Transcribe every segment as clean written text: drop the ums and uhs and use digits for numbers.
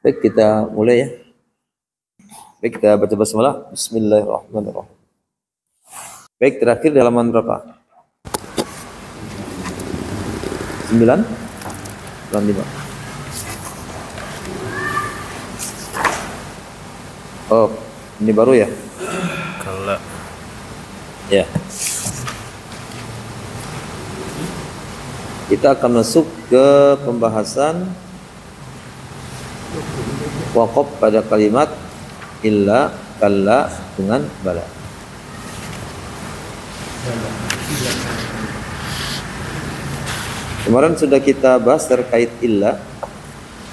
Baik, kita mulai ya. Baik, kita baca basmalah. Bismillahirrahmanirrahim. Baik, terakhir di halaman berapa? 9? 95. Oh, ini baru ya? Kalau Ya. Kita akan masuk ke pembahasan waqaf pada kalimat illa, kalla dengan bala. Kemarin sudah kita bahas terkait illa.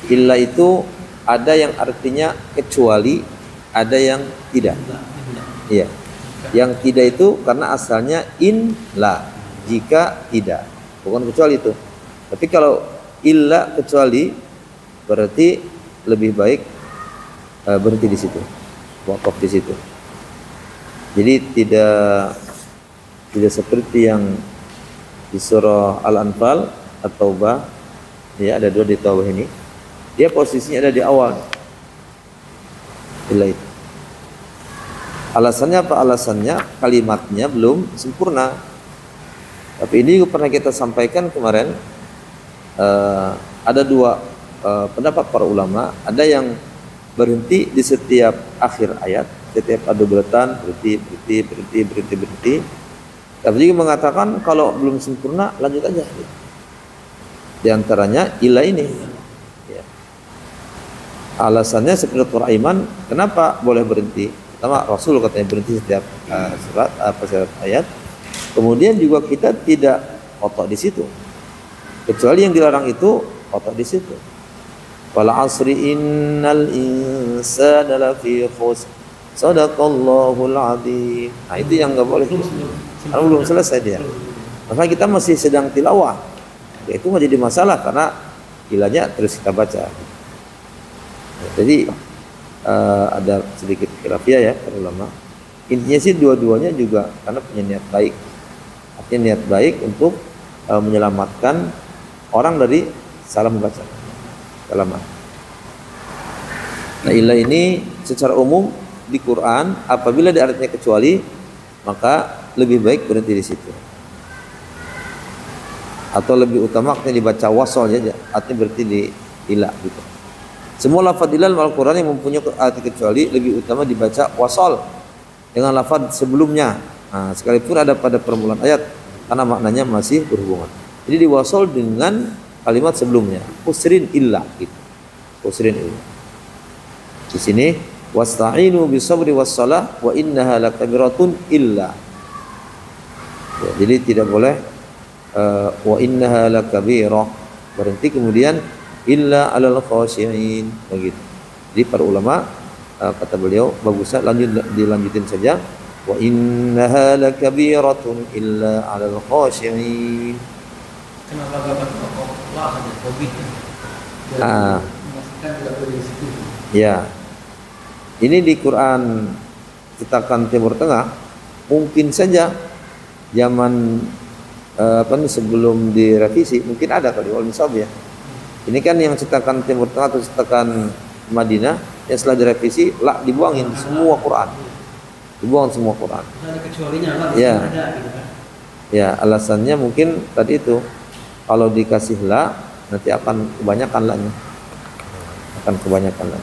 Illa itu ada yang artinya kecuali, ada yang tidak. Iya. Yang tidak itu karena asalnya in la, jika tidak, bukan kecuali itu. Tapi kalau illa kecuali berarti lebih baik berhenti di situ, wakaf di situ. Jadi tidak seperti yang di surah Al-Anfal atau Taubah, ya ada dua di Taubah ini. Dia posisinya ada di awal. Illa itu. Alasannya apa? Alasannya kalimatnya belum sempurna. Tapi ini juga pernah kita sampaikan kemarin. Ada dua pendapat para ulama. Ada yang berhenti di setiap akhir ayat, setiap ada bulatan berhenti. Tapi juga mengatakan kalau belum sempurna lanjut aja. Di antaranya illa ini. Ya. Alasannya seperti Qur'an, kenapa boleh berhenti? Pertama, Rasul katanya berhenti setiap setiap ayat. Kemudian juga kita tidak otak di situ. Kecuali yang dilarang itu otak di situ. Wal 'asri innal insana lafi khusr. Shadaqallahul 'adzim. Nah, itu yang enggak boleh. Karena belum selesai dia. Maka kita masih sedang tilawah. Ya, itu enggak jadi masalah karena ilahnya terus kita baca. Jadi ada sedikit khilafiyah ya para ulama. Intinya sih dua-duanya juga karena punya niat baik. Artinya niat baik untuk menyelamatkan orang dari salah membaca kalimat. Nah, ilah ini secara umum di Quran apabila diartinya kecuali, maka lebih baik berhenti di situ. Atau lebih utama artinya dibaca wasol saja, artinya berhenti di ilah gitu. Semua lafaz ilal Al-Quran yang mempunyai arti kecuali lebih utama dibaca wasol dengan lafaz sebelumnya. Nah, sekalipun ada pada permulaan ayat karena maknanya masih berhubungan. Jadi diwasol dengan kalimat sebelumnya. Usrin illa gitu. Usrin illa. Di sini wasta'inu bisabri wassalah wa innaha lakabiratun illa. Ya, jadi tidak boleh wa innaha lakabirah berhenti kemudian illa alal khashi'in begitu. Jadi para ulama kata beliau bagusnya dilanjutin saja wa innaha lakabiratun illa alal khashi'in. Kenapa gak lah ada covid? Ya. Ini di Quran cetakan Timur Tengah mungkin saja zaman sebelum direvisi mungkin ada kalau di Al-Nisab ya. Ini kan yang cetakan Timur Tengah atau cetakan Madinah yang setelah direvisi dibuangin semua Quran. Dibuang semua Quran. Ada kecualinya lah. Ya. Ada gitu kan. Ya, alasannya mungkin tadi itu. Kalau dikasih la nanti akan kebanyakan la-nya. Akan kebanyakan la.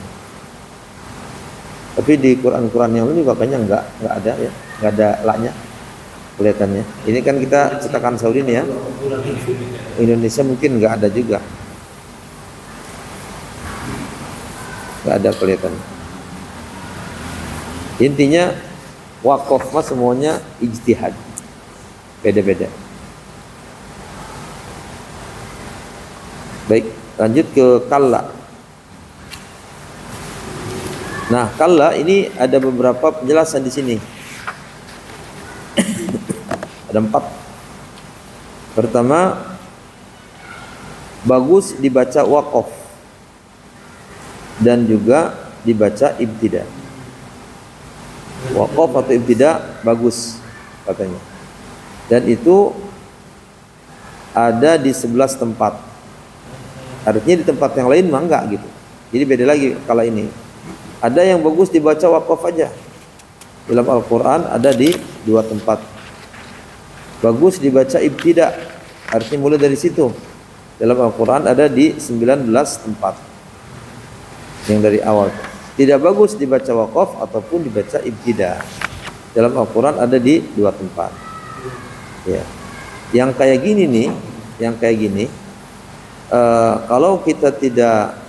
Tapi di Quran-Quran yang lain juga kayaknya enggak ada ya. Enggak ada la-nya. Kelihatannya. Ini kan kita cetakan Saudi nih ya. Indonesia mungkin enggak ada juga. Enggak ada kelihatan. Intinya wakaf mah semuanya ijtihad. Beda-beda. Baik, lanjut ke kalla. Nah, kalla ini ada beberapa penjelasan di sini. Ada 4. Pertama, bagus dibaca waqaf dan juga dibaca ibtida. Waqaf atau ibtida bagus katanya. Dan itu ada di 11 tempat. Artinya di tempat yang lain mah enggak gitu. Jadi beda lagi kalau ini. Ada yang bagus dibaca waqaf aja. Dalam Al-Quran ada di 2 tempat. Bagus dibaca ibtida, artinya mulai dari situ. Dalam Al-Quran ada di 19 tempat. Yang dari awal. Tidak bagus dibaca waqaf ataupun dibaca ibtida. Dalam Al-Quran ada di 2 tempat. Ya. Yang kayak gini nih, kalau kita tidak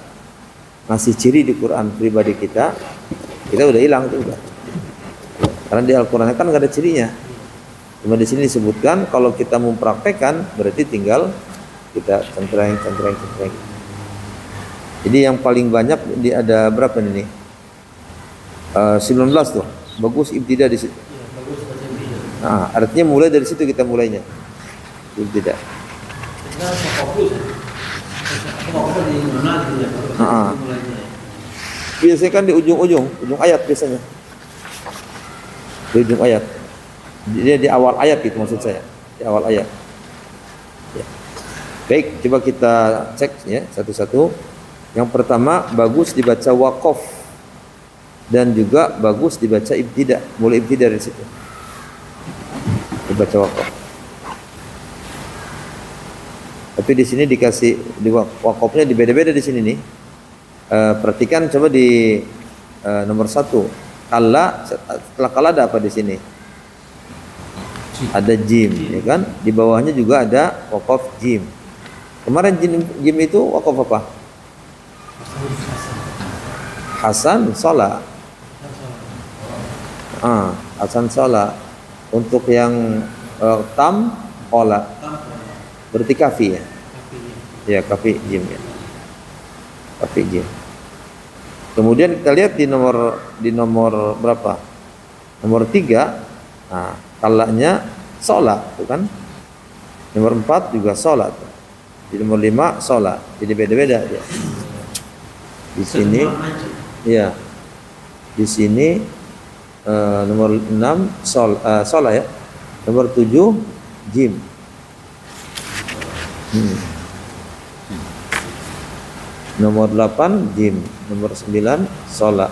ngasih ciri di Quran pribadi kita udah hilang tuh udah. Karena di Al-Quran kan nggak ada cirinya. Cuma di sini disebutkan kalau kita mempraktekkan berarti tinggal kita centreng. Jadi yang paling banyak ada berapa nih? 19 tuh. Bagus ibtida di situ. Nah, artinya mulai dari situ kita mulainya. Ibtida. Biasanya kan di ujung ayat biasanya. Di ujung ayat. Dia di awal ayat gitu maksud saya. Di awal ayat. Ya. Baik, coba kita cek ya satu-satu. Yang pertama bagus dibaca waqaf dan juga bagus dibaca ibtida. Mulai ibtida dari situ. Dibaca waqaf. Tapi di sini dikasih di waqafnya di beda-beda di sini nih. Perhatikan coba di nomor 1. Setelah kala ada apa di sini? Ada jim, ya kan? Di bawahnya juga ada waqaf jim. Kemarin jim itu waqaf apa? Hasan Shola. Hasan Shola. Untuk yang tam Ola. Berarti kafi ya? Ya, kafi jim ya. Kafi jim. Kemudian kita lihat di nomor berapa? Nomor 3. Nah, kalanya sholat, tuh kan? Nomor 4 juga sholat. Di nomor 5 sholat. Jadi beda-beda ya. Di sini, ya. Di sini nomor 6 sholat ya. Nomor 7 jim. Nomor 8 jim, nomor 9 sholat,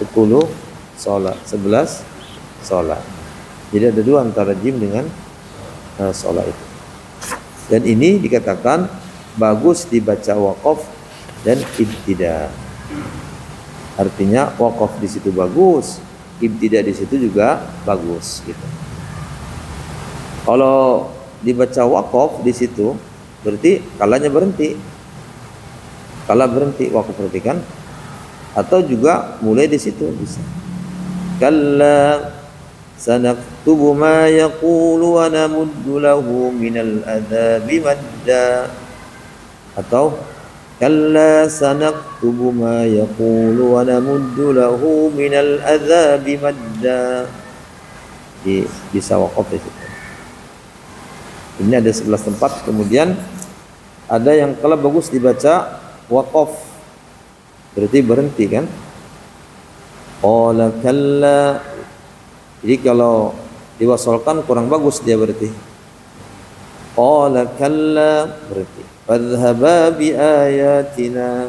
10 sholat, 11 sholat. Jadi ada 2 antara jim dengan sholat itu. Dan ini dikatakan bagus dibaca waqaf dan ibtida. Artinya waqaf di situ bagus, ibtida di situ juga bagus gitu. Kalau dibaca waqaf di situ berarti kalanya berhenti. Kala berhenti waqaf perhatikan atau juga mulai di situ bisa. Kalla sanaktubu ma yaqulu wa namuddu lahu minal adzabi madda. Atau kalla sanaktubu ma yaqulu wa namuddu lahu minal adzabi madda. Bisa waqaf di situ. Ini ada 11 tempat. Kemudian ada yang kalau bagus dibaca waqaf berarti berhenti kan? Qala kalla. Jadi kalau diwasalkan kurang bagus dia berarti. Qala kalla berarti fadhhaba bi ayatina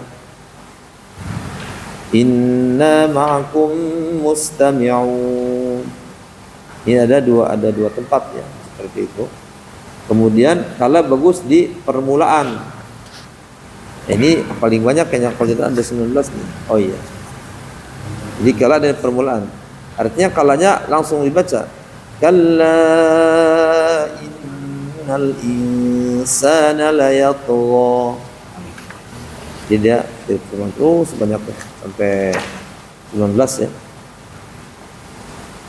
inna ma'akum mustami'un. Ini ada dua tempat ya seperti itu. Kemudian kalau bagus di permulaan. Ini paling banyak kayaknya kalau ada 19 nih. Oh iya. Jadi kalau ada permulaan, artinya kalanya langsung dibaca. Kalla innal insana layatgha. Jadi dia terus banyak sampai 19 ya.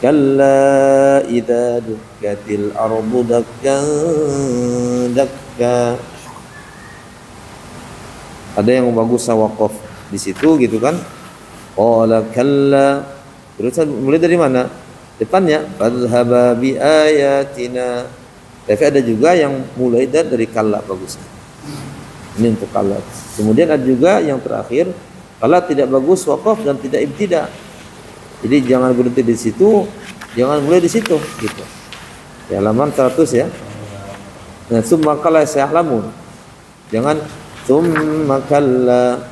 Kalla idza dukkatil ardu dakkan dakka. Ada yang bagus waqaf di situ gitu kan. Qala kalla. Terus mulai dari mana? Depannya fadhhaba bi ayatina. Tapi ada juga yang mulai dari kalla bagus. Ini untuk kalla. Kemudian ada juga yang terakhir kalla tidak bagus waqaf dan tidak ibtida. Jadi jangan berhenti di situ, jangan mulai di situ gitu. Ya, halaman 100 ya. Nah, summa kalla sayahlamun. Jangan summa kalla.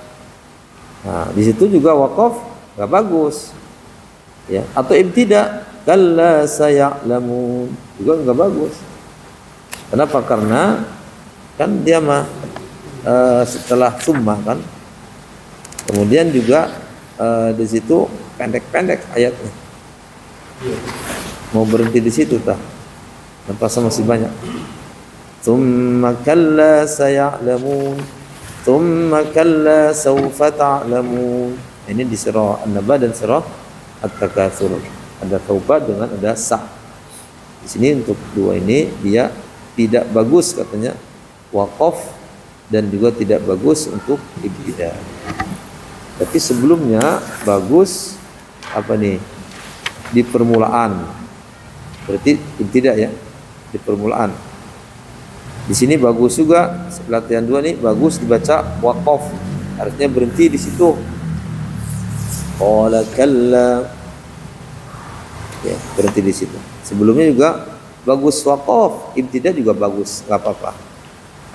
Nah, di situ juga wakaf nggak bagus. Ya, atau ibtida, kalla saya'lamun, juga nggak bagus. Kenapa? Karena kan dia mah setelah summa kan. Kemudian juga di situ pendek-pendek ayatnya. Mau berhenti di situ tak? Nafasnya masih banyak. Tsumma kalla saya'lamun, tsumma kalla sawfa ta'lamun. Ini di surah An-Naba dan surah At-Takatsur. Ada taubat dengan ada sa'. Di sini untuk dua ini dia tidak bagus katanya waqaf dan juga tidak bagus untuk ibtida. Tapi sebelumnya bagus apa nih? Di permulaan. Berarti ibtida ya, di permulaan. Di sini bagus juga latihan 2 nih, bagus dibaca waqaf. Artinya berhenti di situ. Qala kalla. Ya, berhenti di situ. Sebelumnya juga bagus waqaf, ibtida juga bagus, enggak apa-apa.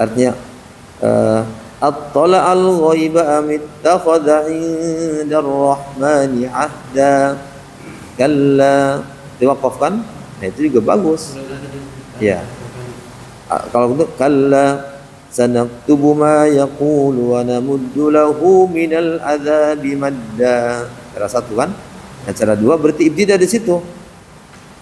Artinya At-tala'al ghaiba am ittakhadha 'inda ar-rahmani 'ahda. Kalla, diwaqafkan. Nah, itu juga bagus. Ya. Kalau untuk kalla sanaktubu ma yaqulu wa namuddu lahu minal adzabi madda. Cara satu kan? Nah, cara dua berarti ibtida di situ.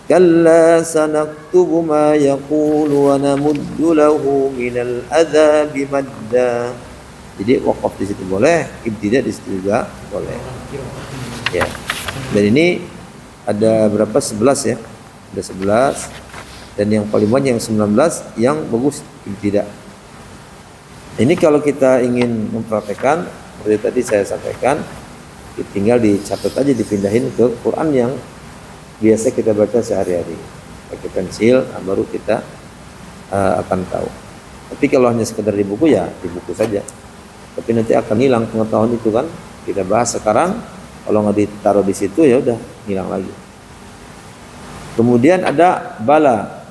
Kalla sanaktubu ma yaqulu wa namuddu lahu minal adzabi madda. Jadi waqaf di situ boleh, ibtida di situ juga boleh. Ya. Dan ini ada berapa? 11 ya. Ada 11. Dan yang paling banyak yang 19 yang bagus ibtida. Ini kalau kita ingin mempraktekkan seperti tadi saya sampaikan, tinggal dicatat aja, dipindahin ke Quran yang biasa kita baca sehari-hari pakai pensil, baru kita akan tahu. Tapi kalau hanya sekedar di buku ya di buku saja. Tapi nanti akan hilang pengetahuan itu kan. Kita bahas sekarang, kalau nggak ditaruh di situ ya udah hilang lagi. Kemudian ada bala.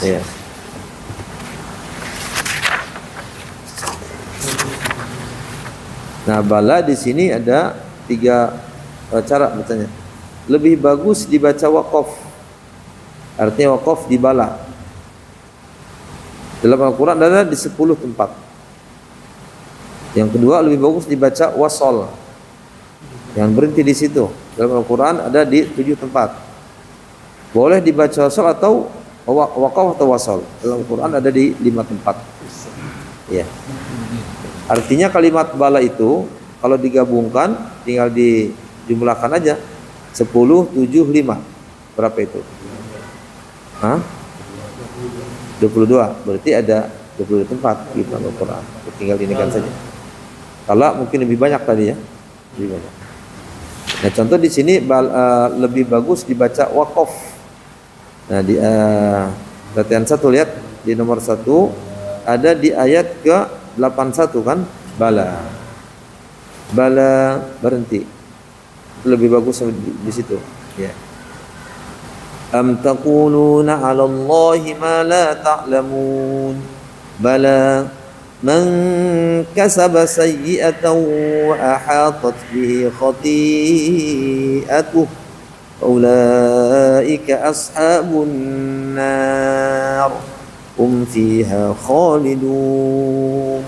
Ya. Nah, bala di sini ada 3 cara bacanya. Lebih bagus dibaca waqaf. Artinya waqaf di bala. Dalam Al-Quran ada di 10 tempat. Yang kedua lebih bagus dibaca wasol. Yang berhenti di situ. Dalam Al-Quran ada di 7 tempat. Boleh dibaca wasol atau waqaf atau wasol. Dalam Al-Quran ada di 5 tempat. Ya. Artinya kalimat bala itu kalau digabungkan tinggal dijumlahkan aja 10, 7, 5. Berapa itu? Hah? 22. Berarti ada 22 tempat di Al-Quran. Tinggal dinikan saja. Kalau mungkin lebih banyak tadi ya. Lebih banyak. Nah, contoh di sini lebih bagus dibaca waqaf. Nah, di latihan 1 lihat di nomor 1 ada di ayat ke 81 kan? Bala. Bala berhenti. Lebih bagus di situ. Ya. Am taquluna 'ala Allahi ma la ta'lamun. Bala man kasaba sayyi'atan wa ahatat bihi khati'atuhu ulaika ashabun nar hum fiha khalidun.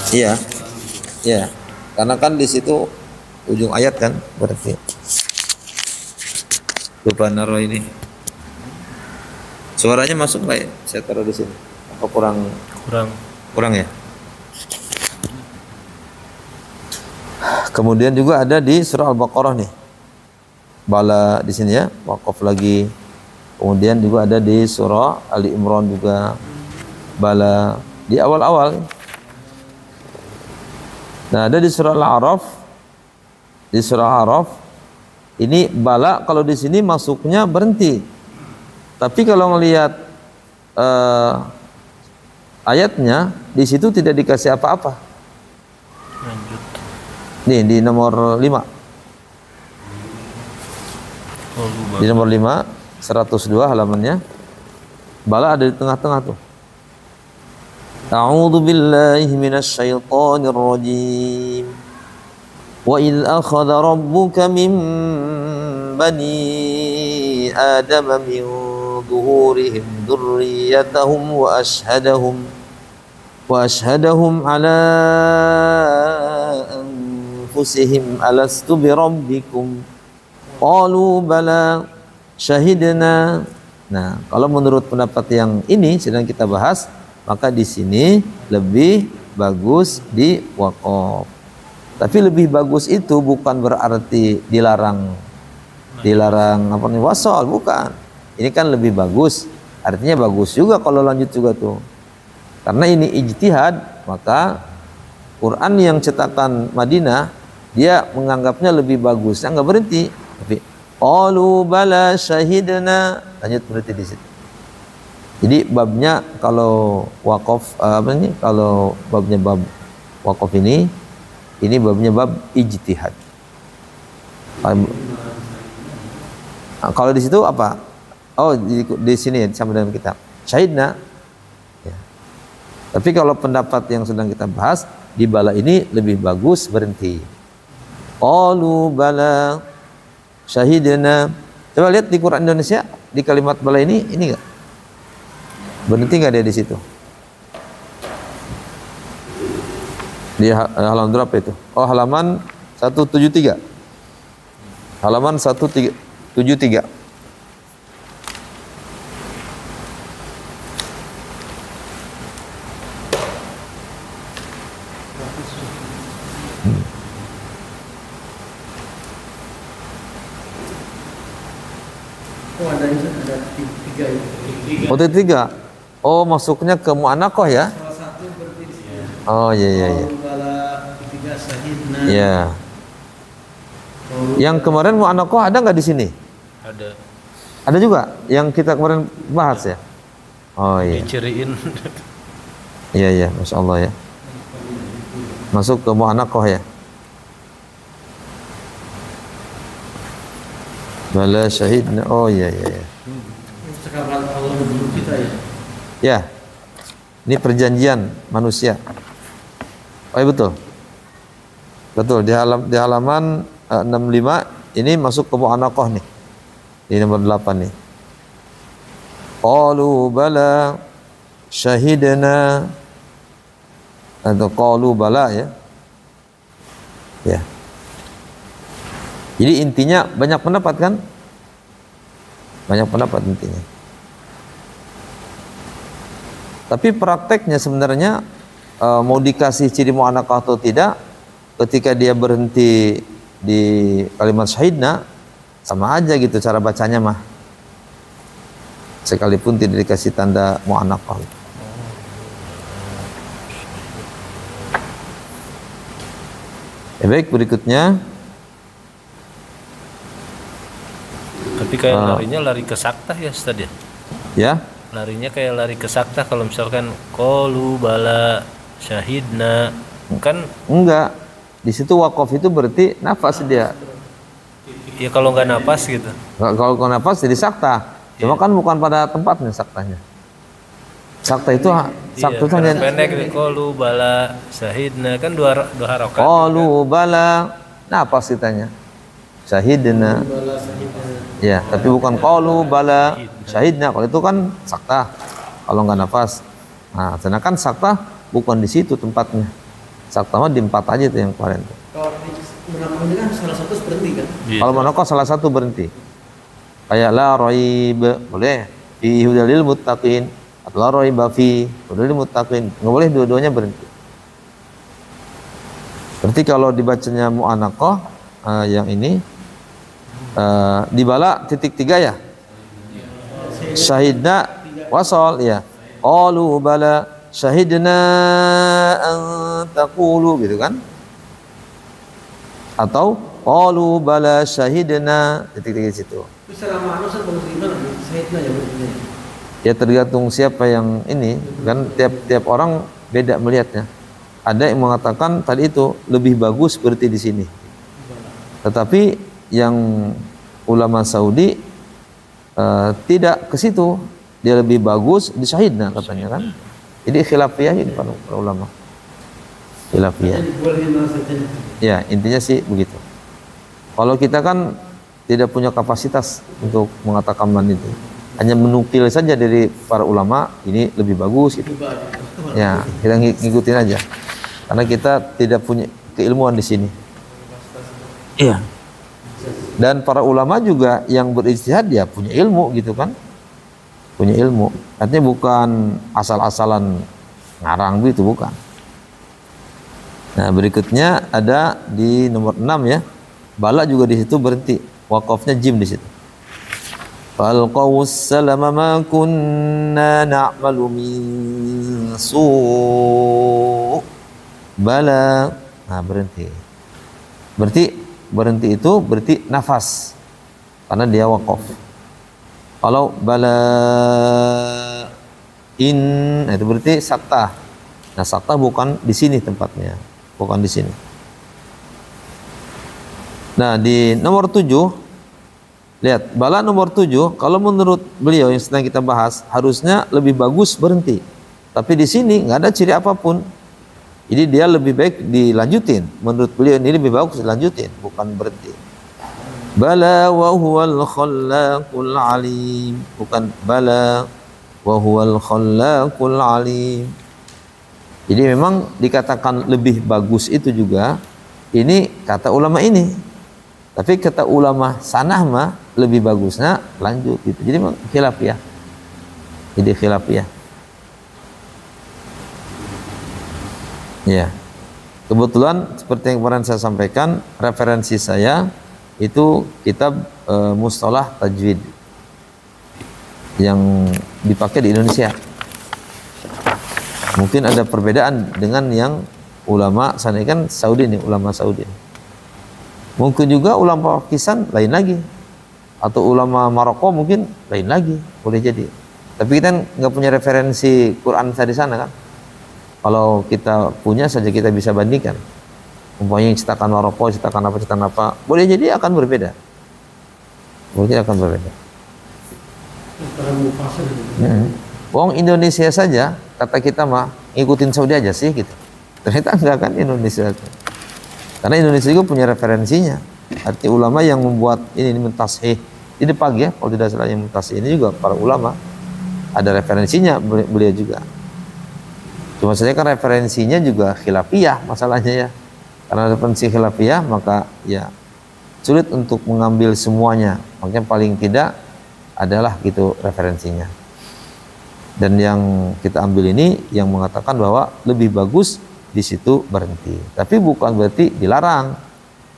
Iya. Ya. Karena kan di situ ujung ayat kan berarti. Lupa naruh ini. Suaranya masuk nggak ya? Saya taruh di sini. Apa kurang ya? Kemudian juga ada di surah Al-Baqarah nih. Bala di sini ya, waqaf lagi. Kemudian juga ada di surah Ali Imran juga bala di awal-awal. Nah, ada di surah Al-A'raf. Di surah Al-A'raf ini bala kalau di sini masuknya berhenti. Tapi kalau ngelihat ayatnya di situ tidak dikasih apa-apa. Lanjut. Nih di nomor 5. Di nomor 5 102 halamannya. Bala ada di tengah-tengah tuh. A'udzu billahi minasy syaithanir rajim. Wa idz akhadha rabbuka min bani adama min dhuhurihim dzurriyyatahum wa ashhadahum ala anfusihim alastu birabbikum qalu bala syahidna. Nah, kalau menurut pendapat yang ini sedang kita bahas, maka di sini lebih bagus di waqaf. Tapi lebih bagus itu bukan berarti dilarang apa nih wasol, bukan. Ini kan lebih bagus, artinya bagus juga kalau lanjut juga tuh. Karena ini ijtihad, maka Quran yang cetakan Madinah dia menganggapnya lebih bagus, nggak berhenti. Tapi qalu bala syahidna, lanjut berhenti di situ. Jadi babnya kalau waqaf kalau babnya bab waqaf ini babnya bab ijtihad. Kalau di situ apa? Oh, di sini sama dengan kitab syahidna. Ya. Tapi kalau pendapat yang sedang kita bahas di bala ini lebih bagus berhenti. Qalu bala syahidna. Coba lihat di Quran Indonesia di kalimat bala ini enggak? Berhenti nggak dia di situ? Di halaman berapa itu? Oh, halaman 173. Halaman 173. Oh, ada tiga itu. Oh, tiga. Oh, masuknya ke mu'anaqah ya? Salah satu berarti di sini. Oh, iya. Bala ketiga syahidna. Iya. Yang kemarin mu'anaqah ada nggak di sini? Ada. Ada juga yang kita kemarin bahas ya? Oh iya. Diciriin. Iya, Masya Allah ya. Masuk ke mu'anaqah ya. Bala syahidna. Oh iya. Sekarang Allah menurut kita ya. Ya. Ini perjanjian manusia. Oh iya, betul. Betul, di halaman 65 ini masuk ke mu'anaqah nih. Di nomor 8 nih. Qalu bala syahidna, atau qalu bala ya. Ya. Jadi intinya banyak pendapat kan? Banyak pendapat intinya. Tapi prakteknya sebenarnya mau dikasih ciri mu'anaqah atau tidak, ketika dia berhenti di kalimat syahidna sama aja gitu cara bacanya mah. Sekalipun tidak dikasih tanda mu'anaqah. Baik, berikutnya. Tapi kayak larinya lari ke saktah ya Ustaz ya? Ya. Larinya kayak lari ke saktah kalau misalkan qalu bala syahidna kan Enggak. Di situ waqaf itu berarti nafas dia. ya kalau nggak napas gitu. Kalau nafas jadi sakta. Cuma kan bukan pada tempatnya saktanya. Sakta itu sakta itu hanya pendek nih qalu bala syahidna kan dua harokat. qalu bala nafas ditanya. Syahidna. Bala syahidna. Ya, tapi bukan qalu bala syahidna. Kalau itu kan sakta. Kalau nggak nafas. Nah, sedangkan sakta bukan di situ tempatnya. Sakta mah di 4 aja itu yang kemarin. Kalau menakutkan kan salah satu berhenti kan? Iya. Kalau manaqah salah satu berhenti. Kayak la raib boleh fi hudalil muttaqin atau la raiba fi hudalil muttaqin. Enggak boleh dua-duanya berhenti. Berarti kalau dibacanya mu'anaqah yang ini di bala titik 3 ya. Syahidna wasal ya. Qalu bala syahidna an taqulu gitu kan? Atau qalu bala syahidna titik-titik di situ. Itu secara makna saya bagus gimana? Syahidna ya berarti. Ya tergantung siapa yang ini kan, tiap orang beda melihatnya. Ada yang mengatakan tadi itu lebih bagus berarti di sini. Tetapi yang ulama Saudi tidak ke situ, dia lebih bagus di syahidna katanya kan. Jadi khilafiyah ini para ulama. Khilafiyah. Ya, intinya sih begitu. Kalau kita kan tidak punya kapasitas untuk mengatakan man itu. Hanya menukil saja dari para ulama, ini lebih bagus gitu. Ya, kita ngikutin aja. Karena kita tidak punya keilmuan di sini. Iya. Dan para ulama juga yang berijtihad ya punya ilmu gitu kan. Punya ilmu. Artinya bukan asal-asalan ngarang gitu, bukan. Nah, berikutnya ada di nomor 6 ya. Bala juga di situ berhenti. Waqafnya jim di situ. Falqawus salama ma kunna na'malu min su' bala. Nah, berhenti. Berhenti itu berarti nafas. Karena dia waqaf. Kalau bala itu berarti sakta. Nah, sakta bukan di sini tempatnya, bukan di sini. Nah, di nomor 7 lihat, bala nomor 7 kalau menurut beliau yang sedang kita bahas harusnya lebih bagus berhenti. Tapi di sini nggak ada ciri apapun. Jadi dia lebih baik dilanjutin. Menurut beliau ini lebih bagus dilanjutin, bukan berhenti. Bala wa huwal khallaqul alim, bukan bala wa huwal khallaqul alim. Jadi memang dikatakan lebih bagus itu juga ini kata ulama ini. Tapi kata ulama sanah mah lebih bagusnya lanjut gitu. Jadi memang khilafiyah. Jadi khilafiyah. Ya. Kebetulan seperti yang kemarin saya sampaikan, referensi saya itu kitab Mustalah Tajwid yang dipakai di Indonesia. Mungkin ada perbedaan dengan yang ulama sana, kan Saudi nih, ulama Saudi. Mungkin juga ulama Pakistan lain lagi, atau ulama Maroko mungkin lain lagi, boleh jadi. Tapi kita nggak punya referensi Quran di sana kan. Kalau kita punya saja kita bisa bandingkan. Umpamanya cetakan Maroko, cetakan apa, boleh jadi akan berbeda. Boleh akan berbeda. Wong Indonesia saja, kata kita mah ngikutin Saudi aja sih gitu. Ternyata enggak kan Indonesia. Karena Indonesia juga punya referensinya. Arti ulama yang membuat ini mentashih. Ini pagi ya, kalau tidak salah yang mentashih ini juga para ulama. Ada referensinya beliau juga. Cuma saja kan referensinya juga khilafiyah masalahnya ya. Karena referensi khilafiyah maka ya sulit untuk mengambil semuanya. Makanya paling tidak adalah gitu referensinya. Dan yang kita ambil ini yang mengatakan bahwa lebih bagus di situ berhenti. Tapi bukan berarti dilarang.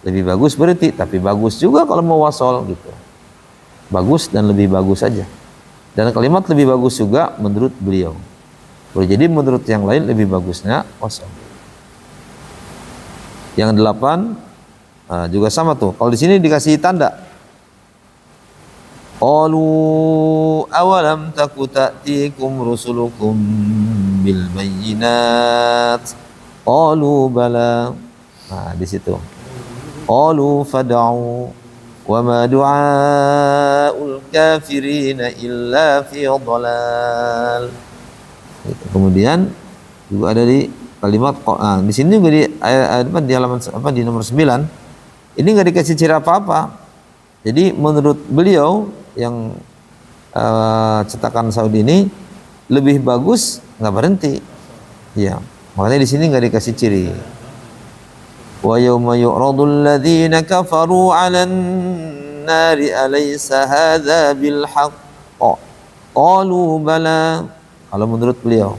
Lebih bagus berhenti, tapi bagus juga kalau mau wasol gitu. Bagus dan lebih bagus saja. Dan kalimat lebih bagus juga menurut beliau. Jadi menurut yang lain lebih bagusnya wasol. Yang 8 juga sama tuh. Kalau di sini dikasih tanda. Qalu awalam taku ta'tikum rusulukum bil bayyinat. Qalu bala. Nah, di situ. Qalu fad'u wa ma du'aul kafirina illa fi dhalal. Kemudian juga ada di kalimat di sini juga di halaman di nomor 9 ini nggak dikasih ciri apa-apa. Jadi menurut beliau yang cetakan Saudi ini lebih bagus nggak berhenti. Ya, makanya di sini nggak dikasih ciri. Wa yawma yu'radul ladzina kafaru 'alan nari alaysa hadza bil haqq. Qalu bala. Kalau menurut beliau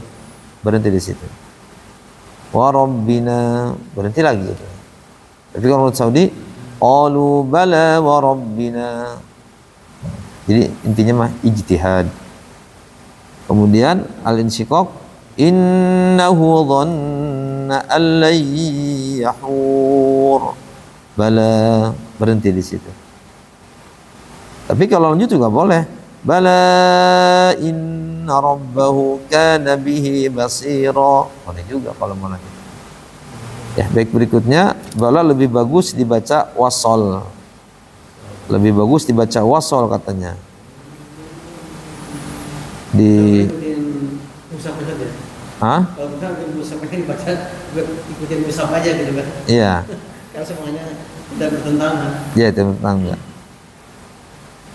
berhenti di situ. Wa rabbina, berhenti lagi gitu. Tapi kalau menurut Saudi qalu bala wa rabbina. Jadi intinya mah ijtihad. Kemudian al-insyiqaq innahu dhanna an la yahur. Bala, berhenti di situ. Tapi kalau lanjut juga boleh. Bala inna rabbahu kana bihi basira. Boleh juga kalau mau lanjut. Ya, baik, berikutnya bala lebih bagus dibaca wasol. Lebih bagus dibaca wasol katanya. Hah? Kalau misalnya musaf ini baca ikutin musaf aja gitu kan. Iya. Kan semuanya tidak bertentangan. Iya, itu tetangga.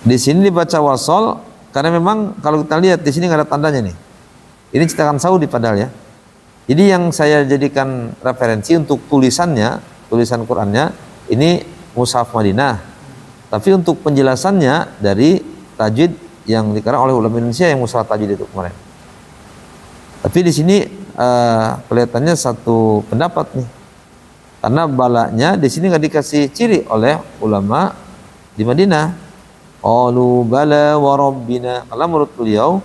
Di sini dibaca wasol karena memang kalau kita lihat di sini nggak ada tandanya nih. Ini cetakan Saudi padahal ya. Jadi yang saya jadikan referensi untuk tulisannya, tulisan Qur'annya ini Mushaf Madinah. Tapi untuk penjelasannya dari tajwid yang dikarang oleh ulama Indonesia yang musalah tajwid itu kemarin. Tapi di sini kelihatannya satu pendapat nih. Karena balanya di sini nggak dikasih ciri oleh ulama di Madinah. Qalu bala wa rabbina. Kalau menurut beliau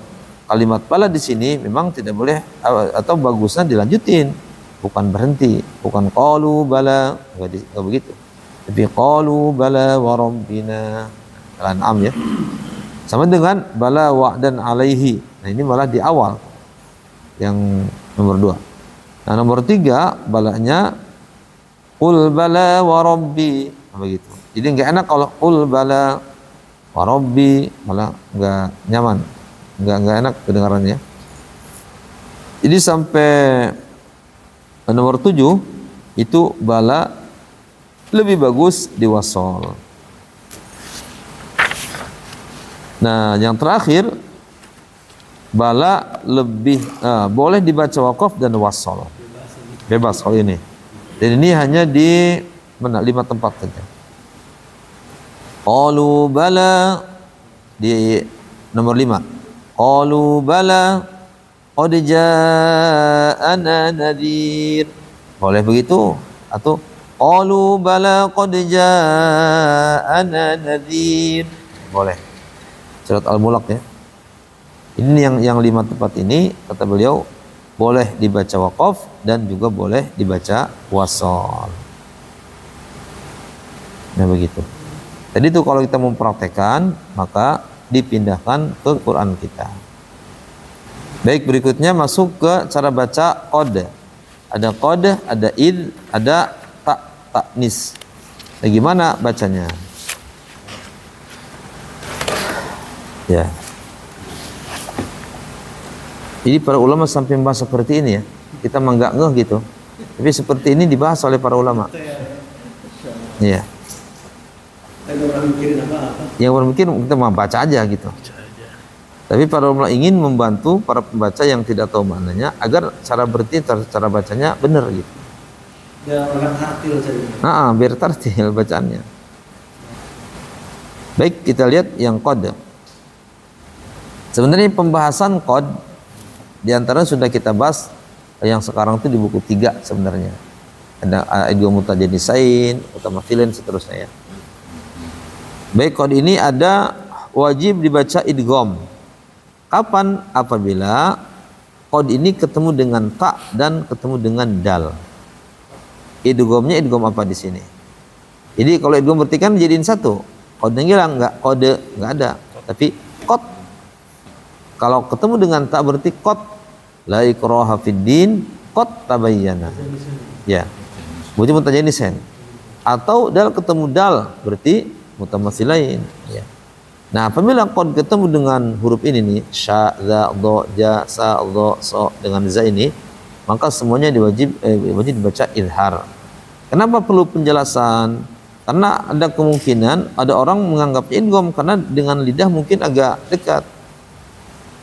kalimat bala di sini memang tidak boleh atau bagusnya dilanjutin, bukan berhenti, bukan qalu bala, nggak begitu. Tapi qalu bala wa rabbina. Al-An'am ya. Sama dengan bala wa'dan alaihi. Nah ini malah di awal yang nomor 2. Nah nomor 3 balanya qul bala wa rabbi. Nah, begitu. Jadi nggak enak kalau qul bala wa rabbi, malah nggak nyaman, nggak enak kedengarannya. Jadi sampai nomor 7 itu bala lebih bagus di wasol. Nah yang terakhir bala lebih boleh dibaca waqaf dan wasol, bebas kalau ini. Dan ini hanya di 5 tempat saja. Qalu bala di nomor 5. Qalu bala qad ja'ana nadhir. Boleh begitu? Atau qalu bala qad ja'ana nadhir. Boleh. Surat Al-Mulk ya. Ini yang 5 tempat ini kata beliau boleh dibaca waqaf dan juga boleh dibaca wasol. Nah begitu. Jadi itu kalau kita mempraktekkan maka dipindahkan ke Quran kita. Baik, berikutnya masuk ke cara baca qad. Ada qad, ada id, ada ta'nis. Bagaimana bacanya? Ya. Jadi para ulama sampai membahas seperti ini ya. Kita nggak ngeh gitu. Tapi seperti ini dibahas oleh para ulama. Iya. Yang orang mikir kita mau baca aja gitu. Tapi para ulama ingin membantu para pembaca yang tidak tahu maknanya agar cara berarti cara bacanya benar gitu. Biar tartil bacaannya. Baik, kita lihat yang qad. Sebenarnya pembahasan qad di antara sudah kita bahas yang sekarang itu di buku 3 sebenarnya. Ada idgham mutajanisain, mutamatsilin seterusnya ya. Baik, qad ini ada wajib dibaca idgham. Kapan? Apabila qad ini ketemu dengan ta dan ketemu dengan dal. Idghamnya idgham apa di sini? Jadi kalau idgham berarti kan jadiin satu. Qadnya hilang enggak? Qad enggak ada. Tapi qad. Kalau ketemu dengan ta berarti qad la ikraha fid din qad tabayyana. Ya. Berarti mutajanisain. Atau dal ketemu dal berarti mutamatsilain ya. Nah, apabila qad ketemu dengan huruf ini nih, sya, za, dha, ja, sa, dha, sa dengan za ini, maka semuanya wajib dibaca idhar. Kenapa perlu penjelasan? Karena ada kemungkinan ada orang menganggapnya idgham karena dengan lidah mungkin agak dekat.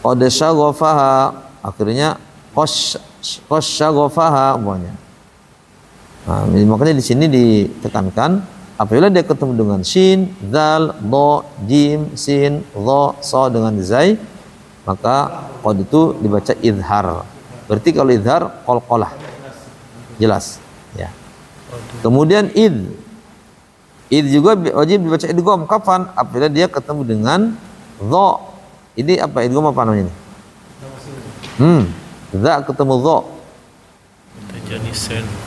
Qad syaghafaha, akhirnya syaghafaha semuanya. Nah, makanya di sini ditekankan apabila dia ketemu dengan shin, zal, dha, jim, sin, dha, sa dengan zai, maka qad itu dibaca idhar. Berarti kalau idhar qalqalah. Jelas, ya. Kemudian id juga wajib dibaca idgham. Kapan? Apabila dia ketemu dengan dha. Ini apa idgham apa namanya ini? Dha ketemu dha.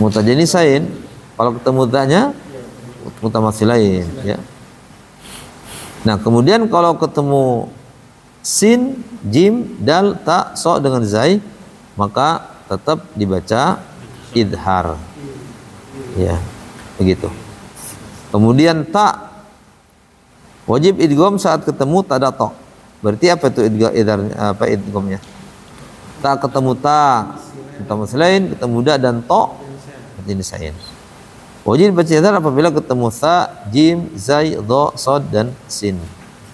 Mutajanisain. Kalau ketemu dha-nya mutamatsilain ya. Nah, kemudian kalau ketemu sin, jim, dal, ta, so dengan zai, maka tetap dibaca idhar. Ya, begitu. Kemudian ta wajib idgham saat ketemu tadato. Berarti apa itu idghamnya? Ta ketemu ta mutamathilain, ketemu da dan to mutanisain. Wajib baca idhar apabila ketemu tha, jim, zai, dha, shad dan sin.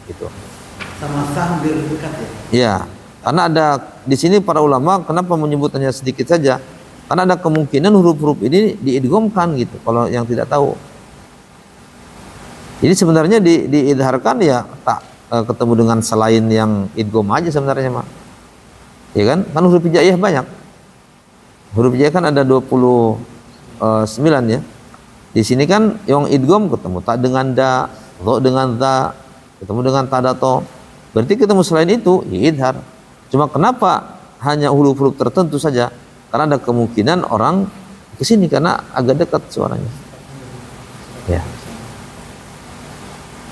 Gitu. Sama sah hampir dekat ya. Ya, karena ada di sini para ulama kenapa menyebutnya sedikit saja? Karena ada kemungkinan huruf-huruf ini diidghamkan gitu. Kalau yang tidak tahu. Jadi sebenarnya diidharkan ya tak ketemu dengan selain yang idgham aja sebenarnya mah. Ya kan? Kan huruf hijaiyah banyak. Huruf hijaiyah kan ada 29 ya. Di sini kan yang idgham ketemu tak dengan da, dha dengan za, ketemu dengan ta da to. Berarti ketemu selain itu ya idhar. Cuma kenapa hanya huruf-huruf tertentu saja? Karena ada kemungkinan orang ke sini karena agak dekat suaranya. Ya.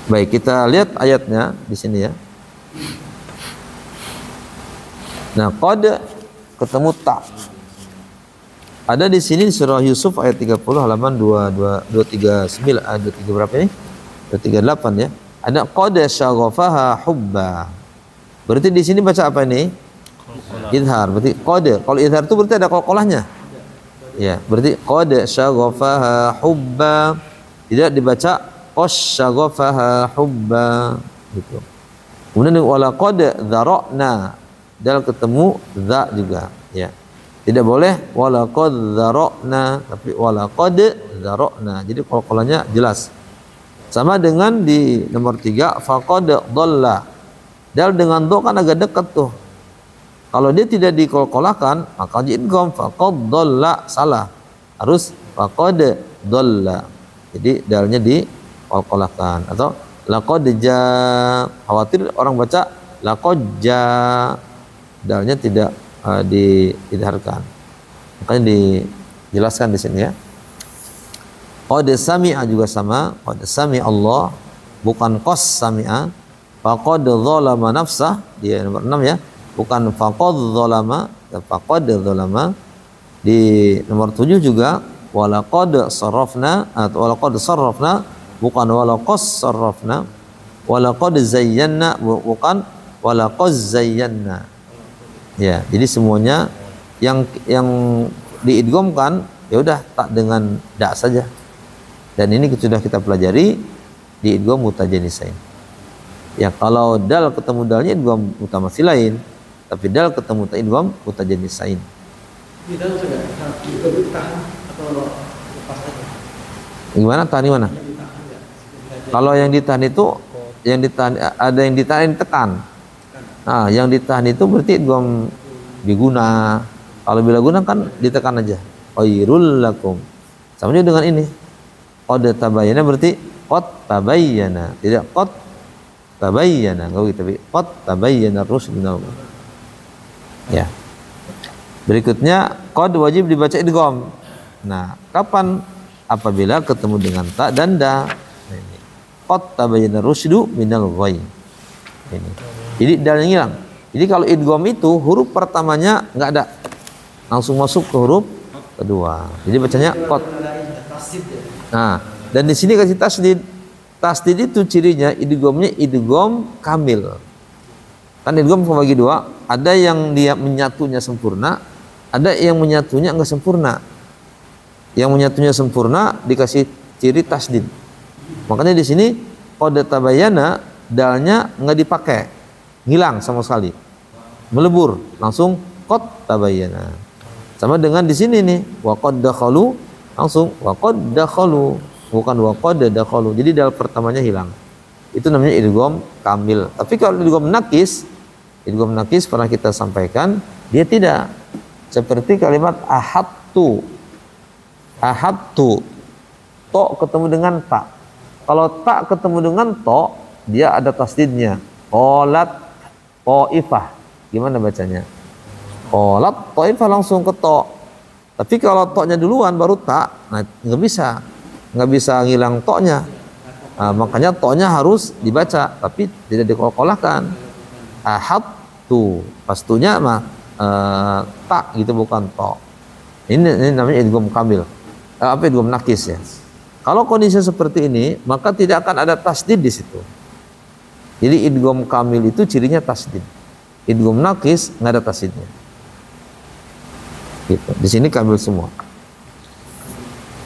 Baik, kita lihat ayatnya di sini ya. Nah, qad ketemu ta. Ada di sini di surah Yusuf ayat 30 halaman 239 23 berapa ini? 238 ya. Ada qad syaghafaha hubba. Berarti di sini baca apa ini? Idhar. Berarti qad. Kalau idhar itu berarti ada qalqalahnya. Ya, berarti qad syaghafaha hubba. Tidak dibaca qasyaghafaha hubba gitu. Kemudian wala qad dzara'na, dal ketemu za juga ya. Tidak boleh wala qad dzara'na, tapi wala qad dzara'na. Jadi qalqalahnya jelas. Sama dengan di nomor 3 faqad dhalla. Dal dengan do kan agak dekat tuh. Kalau dia tidak diqalqalahkan maka idgham faqad dhalla, salah. Harus faqad dhalla. Jadi dalnya di qalqalahkan atau laqad ja, khawatir orang baca laqad ja, dalnya tidak diidharkan, makanya dijelaskan di sini ya. Qad sami'a juga sama, qad sami'a Allah, bukan qas sami'a. Faqad dzalama nafsah, dia nomor 6 ya, bukan faqad dzalama, faqad dzalama. Di nomor 7 juga walaqad sarrafna atau walaqad sarrafna, bukan walaqas sarrafna. Walaqad zayyana, bukan walaqaz zayyana. Ya, jadi semuanya yang diidghamkan ya udah tak dengan da saja. Dan ini sudah kita pelajari di idgham mutajanisain. Ya, kalau dal ketemu dalnya idgham mutamathilain, tapi dal ketemu ta idgham mutajanisain. Kita sudah tahan atau lepas aja. Gimana tahan mana? Kalau yang ditahan itu ada yang ditahan tekan. Nah, yang ditahan itu berarti idgham diguna. Kalau bila guna kan ditekan aja. Khairul lakum. Sama juga dengan ini. Qad tabayyana berarti qad tabayyana. Tidak qad tabayyana. Enggak gitu, tapi qad tabayyana rusyd minal. Ya. Berikutnya qad wajib dibaca idgham. Nah, kapan? Apabila ketemu dengan ta dan da. Qad tabayyana rusydu minal ghayy. Ini. Jadi dalnya hilang. Jadi kalau idgham itu huruf pertamanya enggak ada. Langsung masuk ke huruf kedua. Jadi bacanya qad. Nah, dan di sini kasih tasdid. Tasdid itu cirinya idghamnya idgham kamil. Kan idgham membagi dua, ada yang dia menyatunya sempurna, ada yang menyatunya enggak sempurna. Yang menyatunya sempurna dikasih ciri tasdid. Makanya di sini qad tabayyana dalnya enggak dipakai. Hilang sama sekali. Melebur, langsung qad tabayyana. Sama dengan di sini nih, wa qad dakhalu, langsung wa qad dakhalu, bukan wa qad dakhalu. Jadi dal pertamanya hilang. Itu namanya idgham kamil. Tapi kalau idgham nakis pernah kita sampaikan, dia tidak. Seperti kalimat ahadtu. Ahadtu. To ketemu dengan ta. Kalau ta ketemu dengan to, dia ada tasdidnya. Qalat Taifah. Gimana bacanya? Qalat Taifah langsung ke to. Tapi kalau to-nya duluan baru ta, nah nggak bisa ngilang to-nya. Nah, makanya to-nya harus dibaca, tapi tidak dikolkolahkan. Ahadtu, pastunya mah ta gitu, bukan to. Ini namanya idgham kamil. Apa idgham nakis ya? Kalau kondisi seperti ini, maka tidak akan ada tasdid di situ. Jadi idgham kamil itu cirinya tasdid. Idgham nakis nggak ada tasdidnya. Gitu. Di sini kamil semua.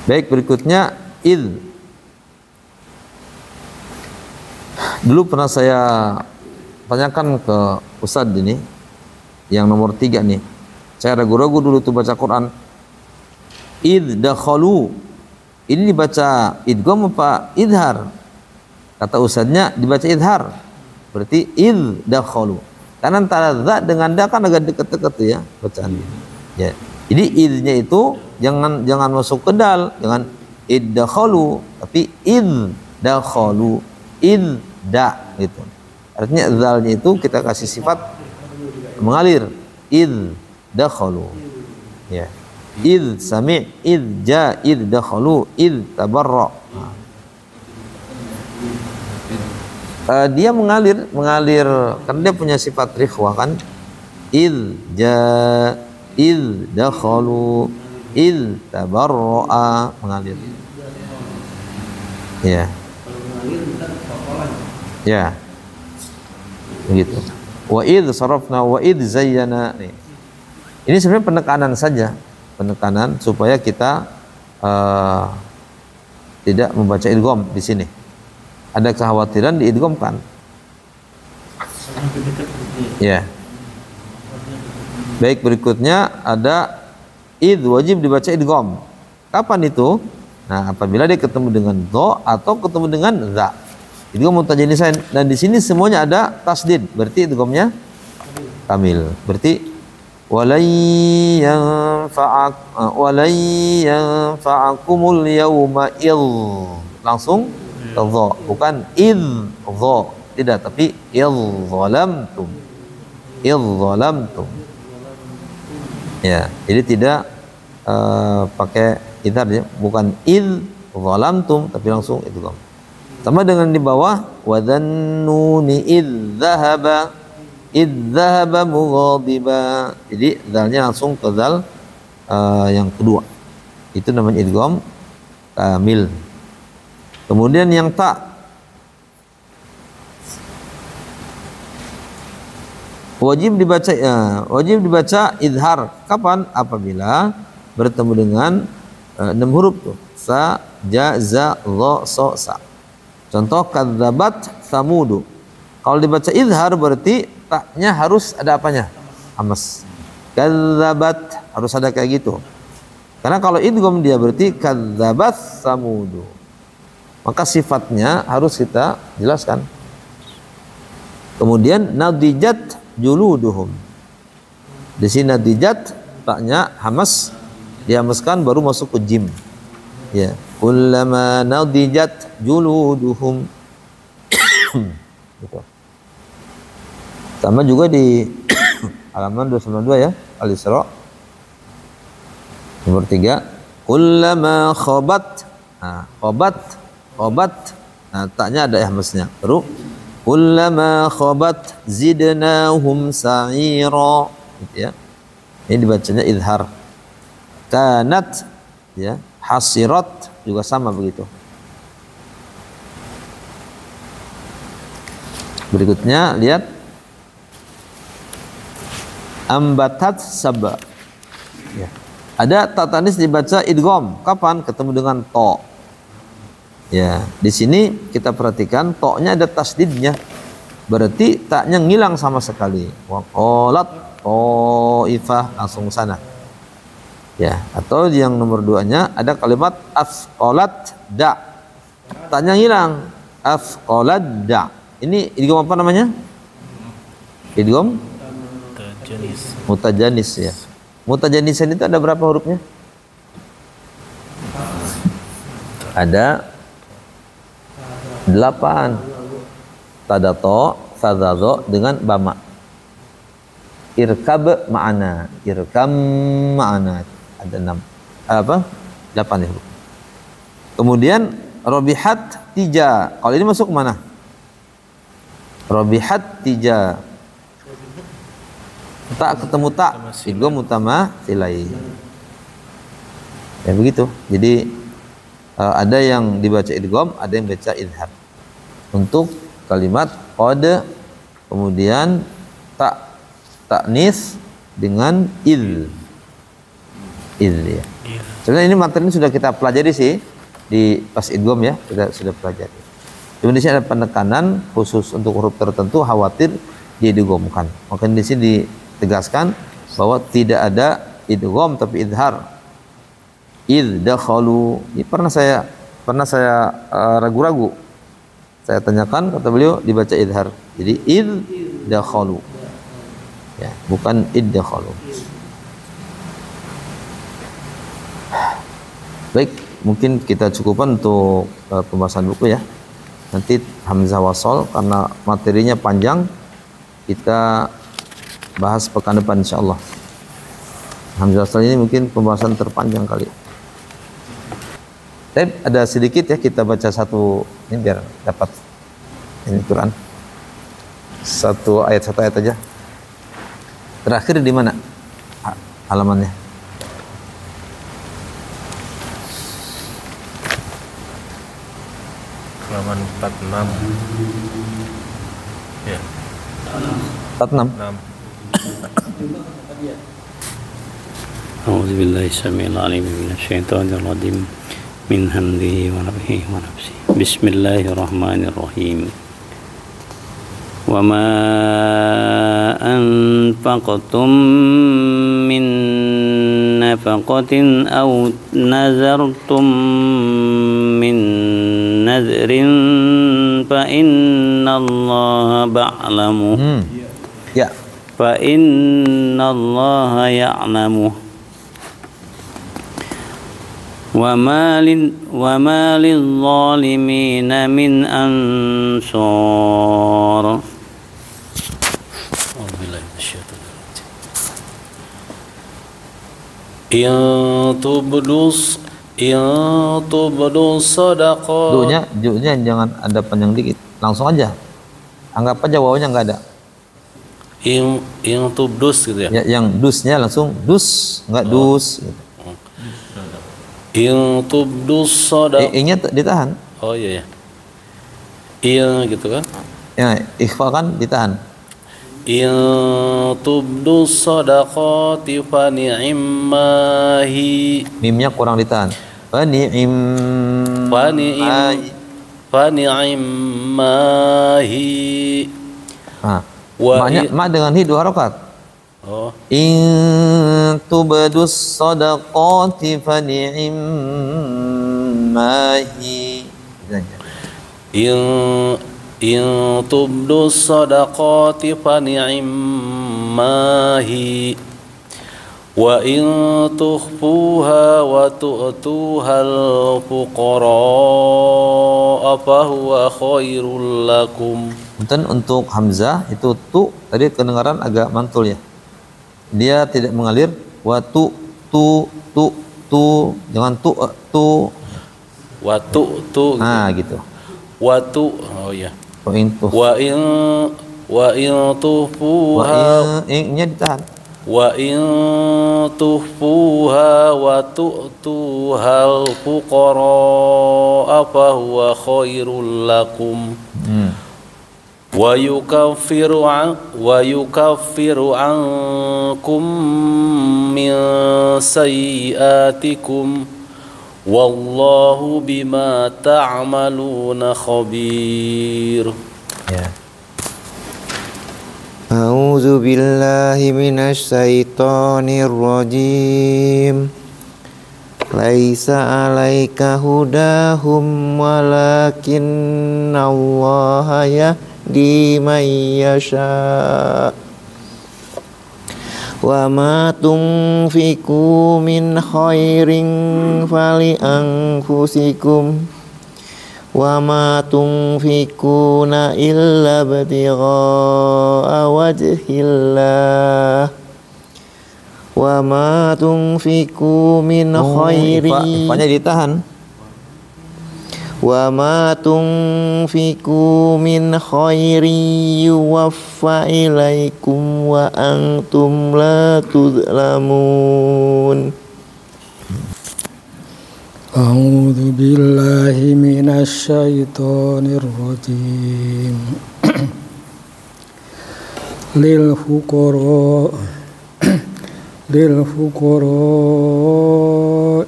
Baik, berikutnya id. Dulu pernah saya tanyakan ke Ustadz ini yang nomor 3 nih. Saya ragu-ragu dulu tuh baca Quran. Id dakhalu. Ini dibaca idgham apa idhar? Kata Ustadznya dibaca idhar. Berarti id dakhalu. Karena antara za dengan da kan agak dekat-dekat tuh ya bacaannya. Ya. Jadi idnya itu jangan masuk ke dal, jangan id dakhalu, tapi id dakhalu, id da gitu. Artinya zalnya itu kita kasih sifat mengalir. Id dakhalu. Ya. Id sami', id ja, id dakhalu, id tabarra. Dia mengalir karena dia punya sifat rikhwah kan. Id ja, id dakhalu, id tabarra, mengalir. Ya. Ya. Begitu. Wa id sarafna wa id zayyana. Nih. Ini sebenarnya penekanan saja, penekanan supaya kita tidak membaca idgham di sini. Ada kekhawatiran diidghamkan. Ya. Baik, berikutnya ada id wajib dibaca idgham. Kapan itu? Nah, apabila dia ketemu dengan dha atau ketemu dengan za. Idgham mutajanisain, dan di sini semuanya ada tasdid, berarti idghamnya kamil. Berarti walay yanfa'akumul yawma idh. Langsung dha, bukan idh dha, tidak, tapi idh zalamtum. Ya, jadi tidak pakai idhar ya, bukan idh zalamtum tapi langsung idgham. Sama dengan di bawah wadhannuni idh dhahaba mughadiba. Jadi zalnya langsung ke zal yang kedua. Itu namanya idgham kamil. Kemudian yang tak wajib dibaca idhar. Kapan? Apabila bertemu dengan 6 huruf tuh. Sa, ja, za, dha, so, sa. Contoh kadzabat samudu. Kalau dibaca idhar berarti taknya harus ada apanya? Hamas. Kadzabat harus ada kayak gitu. Karena kalau idgham dia berarti kadzabat samudu. Maka sifatnya harus kita jelaskan. Kemudian nadijat juluduhum. Di sini nadijat taknya hamas, dihamaskan baru masuk ke jim. Ya, kullama nadijat juluduhum. Gitu. Sama juga di halaman 292 ya, Al-Isra. Nomor 3, kullama khabat. Nah, khobat. Nah, taknya ada hamasnya. Baru kullama khabat zidnahum sa'ira. Gitu ya. Ini dibacanya idhar. Kanat ya, hasirat juga sama begitu. Berikutnya lihat ambatat sabba. Ya. Ada ta tanis dibaca idgham. Kapan? Ketemu dengan to. Ya, di sini kita perhatikan to-nya ada tasdidnya. Berarti taknya ngilang sama sekali. Wa qalat taifah, langsung sana. Ya, atau yang nomor 2-nya ada kalimat asqalat da. Taknya hilang. Asqalat da. Ini idgham apa namanya? Idgham mutajanis ya. Mutajanisan itu ada berapa hurufnya? Ada 8. Tadato, sadado dengan bama. Irkab ma'ana, irkam ma'ana. Ada 6. 8 huruf. Kemudian robihat tija. Kalau ini masuk mana? Robihat tija. Tak ketemu tak, idgham utama silai. Ya begitu. Jadi ada yang dibaca idgham, ada yang baca idhar. Untuk kalimat qad, kemudian taknis dengan il. ya. Sebenarnya ini materi ini sudah kita pelajari sih di pas idgham ya, kita sudah pelajari. Cuma di sini ada penekanan khusus untuk huruf tertentu khawatir diidghamkan. Maka di sini ditegaskan bahwa tidak ada idgham tapi idhar. Idkhalu. Ini pernah saya ragu-ragu. Saya tanyakan, kata beliau dibaca idhar. Jadi idkhalu. Ya, bukan idkhalu. Baik, mungkin kita cukupkan untuk pembahasan buku ya. Nanti hamzah wasol karena materinya panjang, kita bahas pekan depan insyaallah. Hamzah wasol ini mungkin pembahasan terpanjang kali. Tapi ada sedikit ya, kita baca satu ini biar dapat ini Quran. Satu ayat aja. Terakhir di mana halamannya? Halaman 46. Ya. 46. 6. A'udzubillahi samil alim minasyaitonir rajim min hamdihi wa nafthihi wa nafsihi. Bismillahirrahmanirrahim. Wa ma anfaqtum min nafaqatin aw nazartum min nadrin fa innallaha ba'lamu. Ya. Fa innallaha ya'lamu. Wa ma lil-zalimina min ansar. In tubdus sadaqat. Junya jangan ada panjang dikit. Langsung aja. Anggap aja wawunya enggak ada. In tubdus gitu ya. Ya, yang dusnya langsung dus, enggak dus gitu. In tubdus sadaqat. Nya ditahan. Oh iya ya. In gitu kan. Ya, ikhfa kan ditahan. In tubdus sadaqati fa ni'mahi. Mimnya kurang ditahan. Fa ni'mahi. Nah, ma dengan hi 2 harakat. Oh. In tubdus sadaqati fa ni'mahi. In tubdus sadaqati fa ni'mahi wa in tukhfuha wa tu'tuhal fuqara fa huwa khairul lakum. Dan untuk hamzah itu tu tadi kedengaran agak mantul ya. Dia tidak mengalir wa tu jangan tu wa tu nah gitu. Wa tu oh ya. Wa in tuhfuha nya ditahan. Wa in tuhfuha wa tu'tuhal fuqara fa huwa khairul lakum. Wa yukaffiru ankum min sayyi'atikum wallahu bima ta'maluna khabir. Ya. A'udzu billahi minasy syaithanir rajim. Laisa 'alaika hudahum walakinallaha yahdi man yasha. Wa ma tunfiqu min khairin fali anfusikum wa ma tunfiquna illa ibtigha'a wajhillah wa ma tunfiqu min khairin Ifanya ditahan. Wa ma tunfiqu min khairin yuwaffa ilaikum wa antum la tuzlamun. A'udzu billahi minasy syaithanir rajim. Lil fuqara للفقراء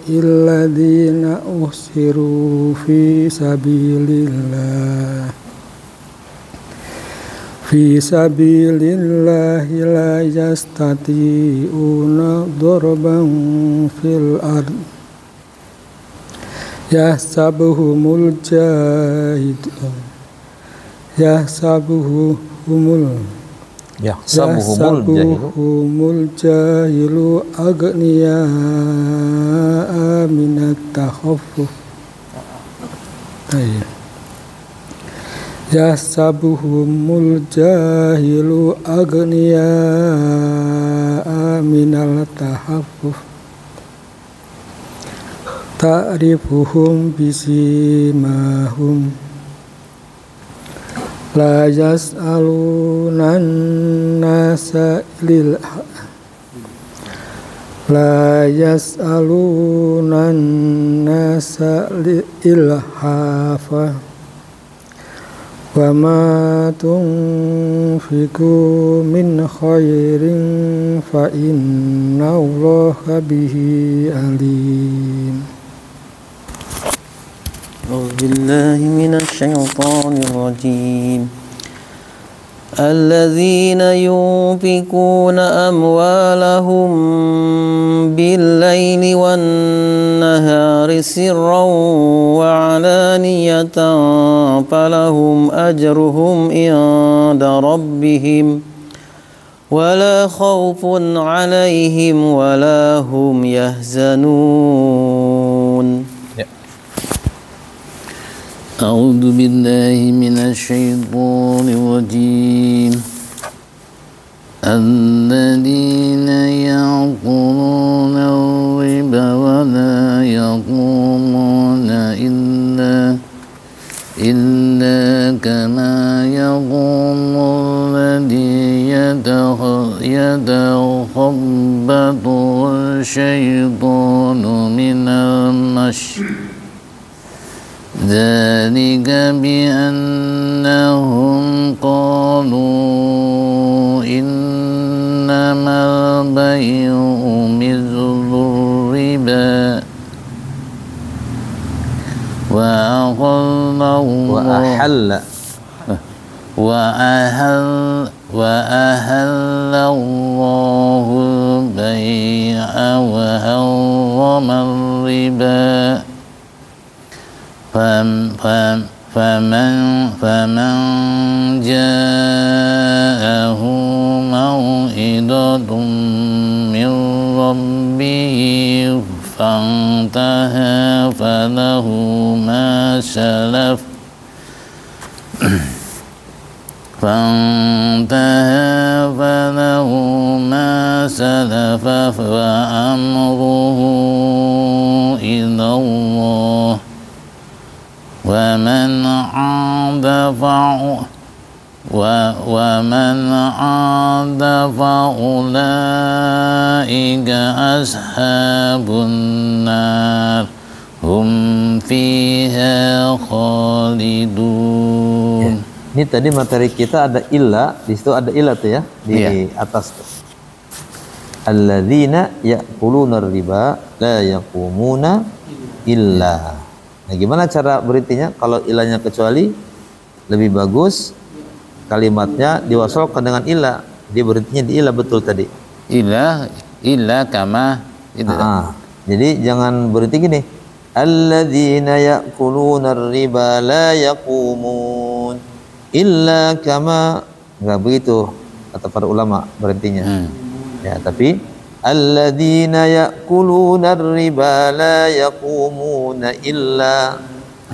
الذين أحصروا في سبيل الله لا يستطيعون ضربا في الأرض يحسبهم الجاهل أغنياء من التخفف يحسبهم الجاهل أغنياء من التخفف تعرفهم بسيماهم لا يسألون الناس إلحافا وما تنفقوا من خير فإن الله به عليم. أعوذ بالله من الشيطان الرجيم. الذين ينفقون أموالهم بالليل والنهار سرا وعلانية فلهم أجرهم عند ربهم ولا خوف عليهم ولا هم يحزنون. أعوذ بالله من الشيطان الرجيم. الذين يأكلون الربا ولا يقومون إلا كما يقوم الذي يتخبطه الشيطان من المس ذلك بأنهم قالوا إنما البيع مثل الربا وأحل الله البيع وحرم الربا فمن جاءه موعظة من ربه فانتهى فله ما سلف فأمره إلى الله ومن عاد فأولئك أصحاب النار هم فيها خالدون. Ini tadi materi kita ada illa, di situ ada illa tuh ya, di atas tuh. Alladzina ya'kuluna riba la yaqumuna illa. Nah, gimana cara berintinya? Kalau ilahnya kecuali, lebih bagus kalimatnya diwasalkan dengan ilah. Dia berhentinya di ilah betul tadi. Ilah kama itu. Jadi jangan berhenti gini. Alladzina ya'kuluna riba la yaqumun illa kama, enggak begitu kata para ulama berhentinya. Ya, tapi alladzina ya'kuluna riba la yaqumuna illa,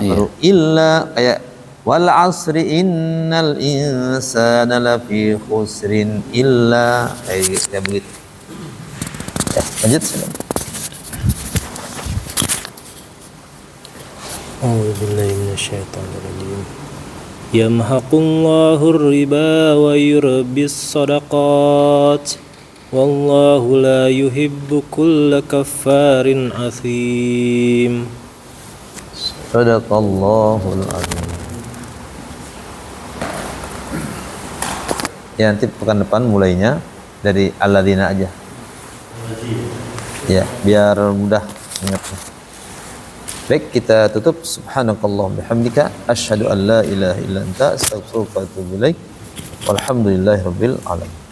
baru illa kayak wal asri innal insana lafi khusrin illa, kayak begitu. Ya, lanjut. A'udzubillahi minasyaitonir rajim. Yamhaqullahu riba wa yurbis sadaqat. Wallahu la yuhibbu kulla kaffarin athim. Sadaqallahul azim. Ya, nanti pekan depan mulainya dari alladzina aja. Ya, biar mudah ingatnya. Baik, kita tutup. Subhanakallahumma bihamdika asyhadu an la ilaha illa anta astaghfiruka wa atubu ilaik. Walhamdulillahirabbil alamin.